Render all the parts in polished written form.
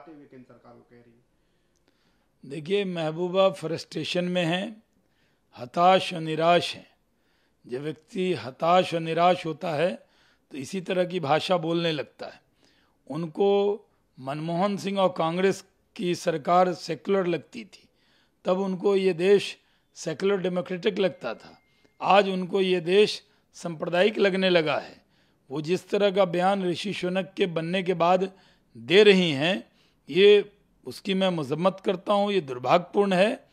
हुए केंद्र सरकार को कह रही है। देखिए, महबूबा फ्रस्ट्रेशन में है, हताश और निराश है। जब व्यक्ति हताश और निराश होता है तो इसी तरह की भाषा बोलने लगता है। उनको मनमोहन सिंह और कांग्रेस की सरकार सेकुलर लगती थी, तब उनको ये देश सेकुलर डेमोक्रेटिक लगता था। आज उनको ये देश सांप्रदायिक लगने लगा है। वो जिस तरह का बयान ऋषि सुनक के बनने के बाद दे रही हैं, ये उसकी मैं मजम्मत करता हूँ। ये दुर्भाग्यपूर्ण है।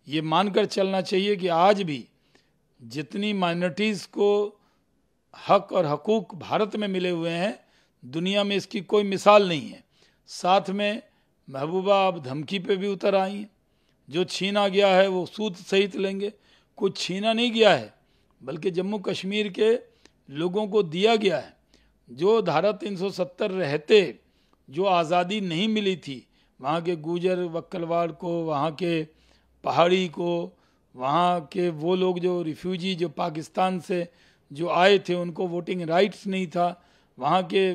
ये मानकर चलना चाहिए कि आज भी जितनी माइनॉरिटीज़ को हक और हकूक़ भारत में मिले हुए हैं, दुनिया में इसकी कोई मिसाल नहीं है। साथ में महबूबा अब धमकी पे भी उतर आई हैं। जो छीना गया है वो सूद सहित लेंगे। कुछ छीना नहीं गया है, बल्कि जम्मू कश्मीर के लोगों को दिया गया है। जो धारा 370 रहते जो आज़ादी नहीं मिली थी, वहाँ के गुजर वक्कलवाड़ को, वहाँ के पहाड़ी को, वहाँ के वो लोग जो रिफ्यूजी जो पाकिस्तान से जो आए थे, उनको वोटिंग राइट्स नहीं था। वहाँ के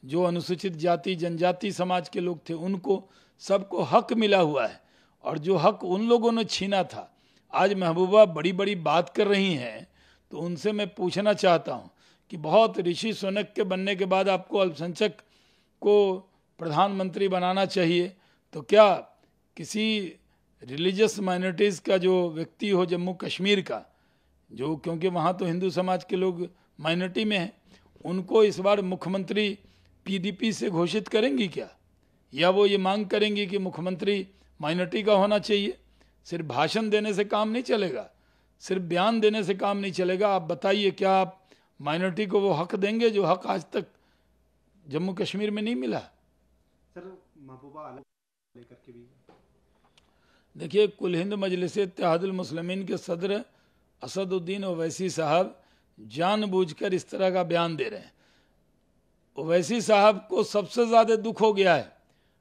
जो अनुसूचित जाति जनजाति समाज के लोग थे, उनको सबको हक मिला हुआ है। और जो हक उन लोगों ने छीना था, आज महबूबा बड़ी बड़ी बात कर रही हैं। तो उनसे मैं पूछना चाहता हूँ कि बहुत ऋषि सुनक के बनने के बाद आपको अल्पसंख्यक को प्रधानमंत्री बनाना चाहिए, तो क्या किसी रिलीजियस माइनॉरिटीज़ का जो व्यक्ति हो जम्मू कश्मीर का, जो क्योंकि वहाँ तो हिंदू समाज के लोग माइनॉरिटी में हैं, उनको इस बार मुख्यमंत्री पीडीपी से घोषित करेंगी क्या? या वो ये मांग करेंगी कि मुख्यमंत्री माइनॉरिटी का होना चाहिए? सिर्फ भाषण देने से काम नहीं चलेगा, सिर्फ बयान देने से काम नहीं चलेगा। आप बताइए, क्या आप माइनॉरिटी को वो हक देंगे जो हक आज तक जम्मू कश्मीर में नहीं मिला? सर, महबूबा लेकर के भी देखिए, कुल हिंद मजलिस इत्तेहादुल मुस्लिमीन के सदर असदुद्दीन ओवैसी साहब जानबूझकर इस तरह का बयान दे रहे हैं। ओवैसी साहब को सबसे ज़्यादा दुख हो गया है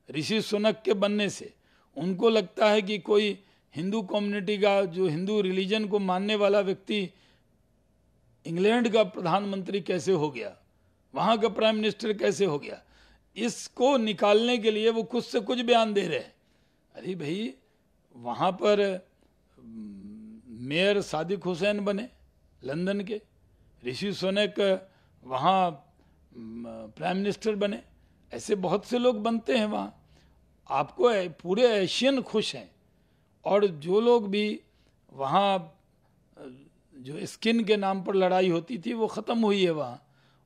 ऋषि सुनक के बनने से। उनको लगता है कि कोई हिंदू कम्युनिटी का, जो हिंदू रिलीजन को मानने वाला व्यक्ति इंग्लैंड का प्रधानमंत्री कैसे हो गया, वहाँ का प्राइम मिनिस्टर कैसे हो गया। इसको निकालने के लिए वो कुछ से कुछ बयान दे रहे हैं। अरे भाई, वहाँ पर मेयर सादिक हुसैन बने लंदन के, ऋषि सुनक वहाँ प्राइम मिनिस्टर बने। ऐसे बहुत से लोग बनते हैं वहाँ। आपको पूरे एशियन खुश हैं। और जो लोग भी वहाँ जो स्किन के नाम पर लड़ाई होती थी, वो ख़त्म हुई है वहाँ।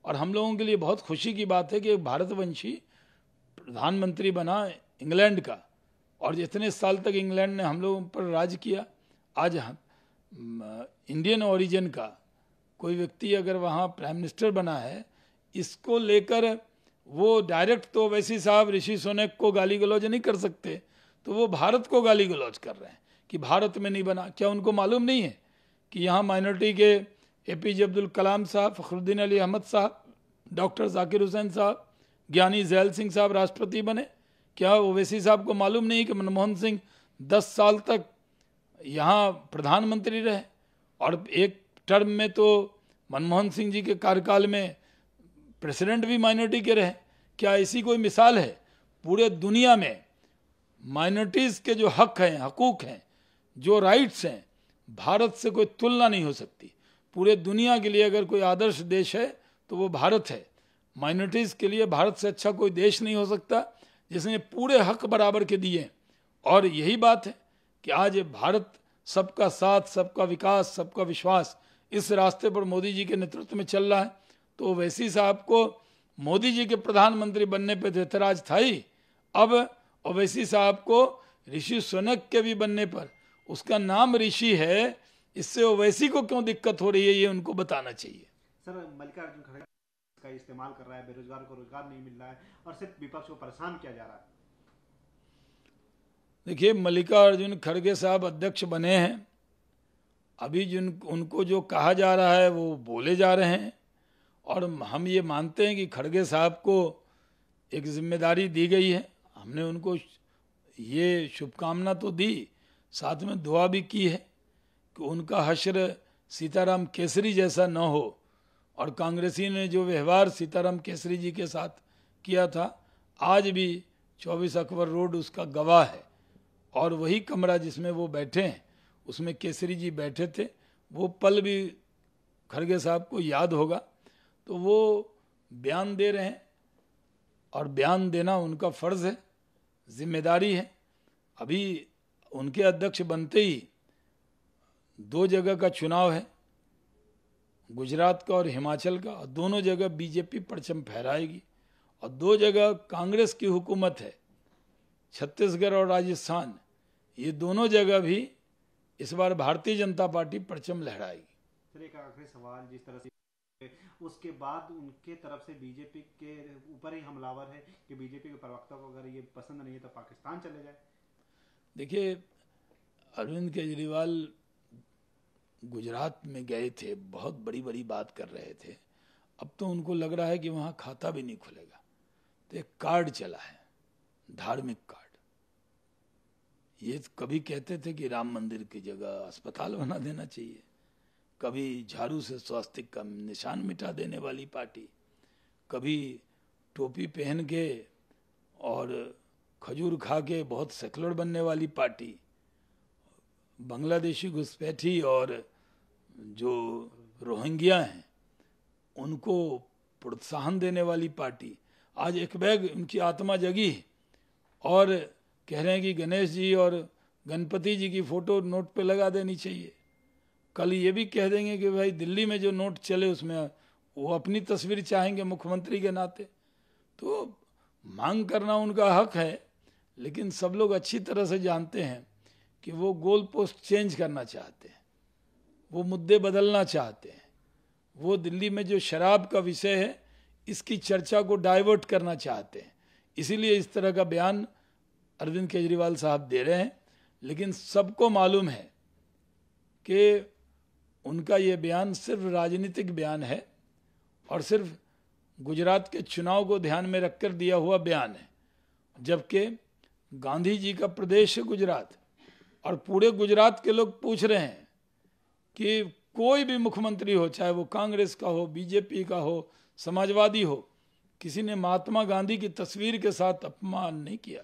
और हम लोगों के लिए बहुत खुशी की बात है कि एक भारतवंशी प्रधानमंत्री बना इंग्लैंड का। और जितने साल तक इंग्लैंड ने हम लोगों पर राज किया, आज इंडियन ओरिजिन का कोई व्यक्ति अगर वहाँ प्राइम मिनिस्टर बना है, इसको लेकर वो डायरेक्ट तो वैसी साहब ऋषि सुनक को गाली गलौज नहीं कर सकते, तो वो भारत को गाली गलौज कर रहे हैं कि भारत में नहीं बना। क्या उनको मालूम नहीं है कि यहाँ माइनॉरिटी के एपीजे अब्दुल कलाम साहब, फखरुद्दीन अली अहमद साहब, डॉक्टर जाकिर हुसैन साहब, ज्ञानी जैल सिंह साहब राष्ट्रपति बने? क्या ओवैसी साहब को मालूम नहीं कि मनमोहन सिंह 10 साल तक यहाँ प्रधानमंत्री रहे? और एक टर्म में तो मनमोहन सिंह जी के कार्यकाल में प्रेसिडेंट भी माइनॉरिटी के रहे। क्या ऐसी कोई मिसाल है? पूरे दुनिया में माइनॉरिटीज़ के जो हक हैं, हकूक़ हैं, जो राइट्स हैं, भारत से कोई तुलना नहीं हो सकती। पूरे दुनिया के लिए अगर कोई आदर्श देश है तो वो भारत है। माइनॉरिटीज़ के लिए भारत से अच्छा कोई देश नहीं हो सकता, जिसने पूरे हक बराबर के दिए। और यही बात है कि आज भारत सबका साथ, सबका विकास, सबका विश्वास, इस रास्ते पर मोदी जी के नेतृत्व में चल रहा है। तो ओवैसी साहब को मोदी जी के प्रधानमंत्री बनने पर तो एतराज था ही, अब ओवैसी साहब को ऋषि सुनक के भी बनने पर, उसका नाम ऋषि है, इससे ओवैसी को क्यों दिक्कत हो रही है, ये उनको बताना चाहिए। सर, मल्लिकार्जुन खड़गे का इस्तेमाल कर रहा है, बेरोजगार को रोजगार नहीं मिल रहा है और सिर्फ विपक्ष को परेशान किया जा रहा है। देखिए, मल्लिकार्जुन खड़गे साहब अध्यक्ष बने हैं, अभी जिन उनको जो कहा जा रहा है वो बोले जा रहे हैं। और हम ये मानते हैं कि खड़गे साहब को एक जिम्मेदारी दी गई है। हमने उनको ये शुभकामना तो दी, साथ में दुआ भी की है कि उनका हश्र सीताराम केसरी जैसा न हो। और कांग्रेसी ने जो व्यवहार सीताराम केसरी जी के साथ किया था, आज भी 24 अकबर रोड उसका गवाह है। और वही कमरा जिसमें वो बैठे हैं, उसमें केसरी जी बैठे थे, वो पल भी खड़गे साहब को याद होगा। तो वो बयान दे रहे हैं और बयान देना उनका फर्ज है, जिम्मेदारी है। अभी उनके अध्यक्ष बनते ही 2 जगह का चुनाव है, गुजरात का और हिमाचल का, और दोनों जगह बीजेपी परचम फहराएगी। और 2 जगह कांग्रेस की हुकूमत है, छत्तीसगढ़ और राजस्थान। ये दोनों जगह भी इस बार भारतीय जनता पार्टी परचम लहराएगी। फिर एक आखिरी सवाल, जिस तरह से उसके बाद उनके तरफ से बीजेपी के ऊपर ही हमलावर है कि बीजेपी के प्रवक्ता को अगर ये पसंद नहीं है तो पाकिस्तान चले जाए। देखिए, अरविंद केजरीवाल गुजरात में गए थे, बहुत बड़ी बड़ी बात कर रहे थे। अब तो उनको लग रहा है कि वहाँ खाता भी नहीं खुलेगा। तो एक कार्ड चला है, धार्मिक कार्ड। ये कभी कहते थे कि राम मंदिर की जगह अस्पताल बना देना चाहिए, कभी झाड़ू से स्वास्तिक का निशान मिटा देने वाली पार्टी, कभी टोपी पहन के और खजूर खा के बहुत सेकुलर बनने वाली पार्टी, बांग्लादेशी घुसपैठी और जो रोहिंग्या हैं उनको प्रोत्साहन देने वाली पार्टी। आज एक बैग उनकी आत्मा जगी और कह रहे हैं कि गणेश जी और गणपति जी की फोटो नोट पे लगा देनी चाहिए। कल ये भी कह देंगे कि भाई दिल्ली में जो नोट चले उसमें वो अपनी तस्वीर चाहेंगे मुख्यमंत्री के नाते। तो मांग करना उनका हक है, लेकिन सब लोग अच्छी तरह से जानते हैं कि वो गोल पोस्ट चेंज करना चाहते हैं, वो मुद्दे बदलना चाहते हैं, वो दिल्ली में जो शराब का विषय है इसकी चर्चा को डाइवर्ट करना चाहते हैं। इसीलिए इस तरह का बयान अरविंद केजरीवाल साहब दे रहे हैं। लेकिन सबको मालूम है कि उनका ये बयान सिर्फ राजनीतिक बयान है और सिर्फ गुजरात के चुनाव को ध्यान में रखकर दिया हुआ बयान है। जबकि गांधी जी का प्रदेश है गुजरात, और पूरे गुजरात के लोग पूछ रहे हैं कि कोई भी मुख्यमंत्री हो, चाहे वो कांग्रेस का हो, बीजेपी का हो, समाजवादी हो, किसी ने महात्मा गांधी की तस्वीर के साथ अपमान नहीं किया।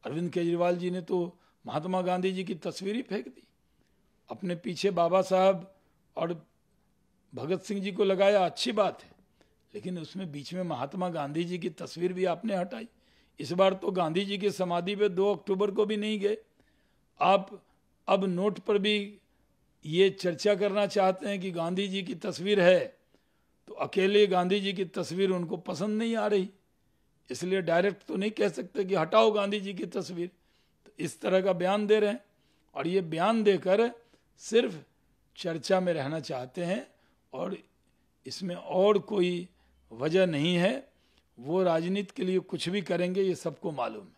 अरविंद केजरीवाल जी ने तो महात्मा गांधी जी की तस्वीर ही फेंक दी, अपने पीछे बाबा साहब और भगत सिंह जी को लगाया, अच्छी बात है, लेकिन उसमें बीच में महात्मा गांधी जी की तस्वीर भी आपने हटाई। इस बार तो गांधी जी की समाधि पे 2 अक्टूबर को भी नहीं गए। आप अब नोट पर भी ये चर्चा करना चाहते हैं कि गांधी जी की तस्वीर है, तो अकेले गांधी जी की तस्वीर उनको पसंद नहीं आ रही, इसलिए डायरेक्ट तो नहीं कह सकते कि हटाओ गांधी जी की तस्वीर। तो इस तरह का बयान दे रहे हैं, और ये बयान देकर सिर्फ चर्चा में रहना चाहते हैं, और इसमें और कोई वजह नहीं है। वो राजनीति के लिए कुछ भी करेंगे, ये सबको मालूम है।